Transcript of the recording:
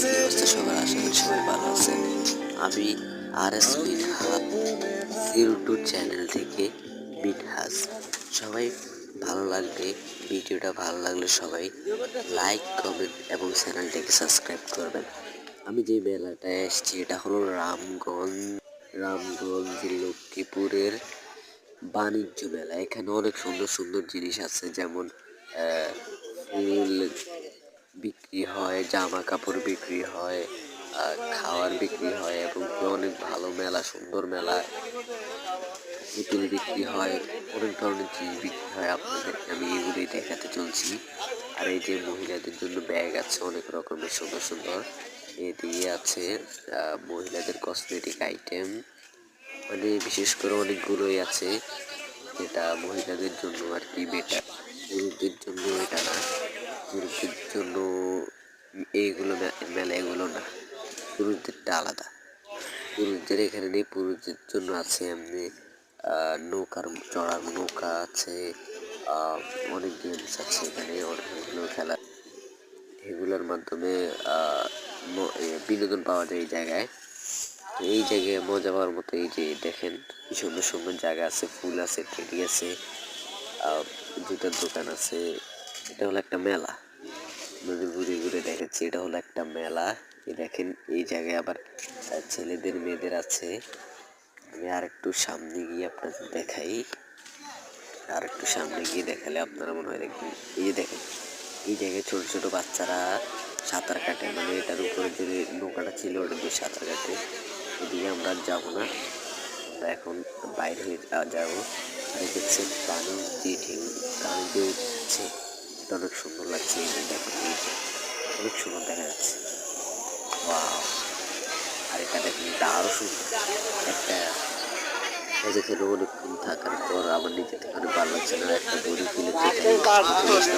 কি অবস্থা সবার? আশা করি সবাই ভালো আছেন। আমি RS মিনহাজ 02 চ্যানেল থেকে মিনহাজ। সবাই ভালো লাগলে ভিডিওটা ভালো লাগলে সবাই লাইক কমেন্ট এবং চ্যানেলটাকে সাবস্ক্রাইব করবেন। আমি যে মেলাটায় এসেছি এটা হলো রামগঞ্জ লক্ষ্মীপুরের বাণিজ্য মেলা। এখানে অনেক সুন্দর সুন্দর জিনিস আছে, যেমন ফুল বিক্রি হয়, জামা কাপড় বিক্রি হয়, খাওয়ার বিক্রি হয় এবং অনেক ভালো মেলা, সুন্দর মেলা। পুতুল বিক্রি হয়, অনেক ধরনের জিনিস বিক্রি হয়। আপনাদেরকে আমি এগুলোই দেখাতে চলছি। আর এই যে মহিলাদের জন্য ব্যাগ আছে অনেক রকমের সুন্দর সুন্দর। এদিকে আছে মহিলাদের কসমেটিক আইটেম, মানে বিশেষ করে অনেকগুলোই আছে যেটা মহিলাদের জন্য আর কি বেটার, পুরুষদের জন্য এটা না। পুরুষদের জন্য এইগুলো মেলা এগুলো না, পুরুষদেরটা আলাদা। পুরুষদের এখানে নেই, পুরুষদের জন্য আছে এমনি নৌকার চড়ার নৌকা আছে, অনেক গেমস আছে এখানে, অনেকগুলো খেলা। এগুলোর মাধ্যমে বিনোদন পাওয়া যায় এই জায়গায়। তো এই জায়গায় মজা পাওয়ার মতো এই যে দেখেন কি সুন্দর সুন্দর জায়গা আছে, ফুল আছে, টেডি আছে, জুতার দোকান আছে। এটা হলো একটা মেলা, ঘুরে ঘুরে দেখাচ্ছি। এটা হলো একটা মেলা। এই দেখেন এই জায়গায় আবার ছেলেদের মেয়েদের আছে। আমি আর একটু সামনে গিয়ে আপনাদের দেখাই, আর একটু সামনে গিয়ে দেখালে আপনারা মনে হয় দেখবেন। এই যে দেখেন এই জায়গায় ছোট ছোট বাচ্চারা সাঁতার কাটে, মানে এটার উপরে যে নৌকাটা ছিল ওটা দিয়ে সাঁতার কাটে। এদিকে আমরা আর যাবো না, আমরা এখন বাইরে হয়ে যাবো। আর দেখছেন পানি যে ঢেউ, পানি যে উঠছে, এটা অনেক সুন্দর লাগছে। এই যে দেখো অনেক সুন্দর দেখা যাচ্ছে। ওয়াও! আর এটা দেখুন এটা আরো সুন্দর একটা, যেখানে অনেকক্ষণ থাকার পর আমার নিজে থেকে অনেক ভালো লাগছে না, একটা দড়ি তুলে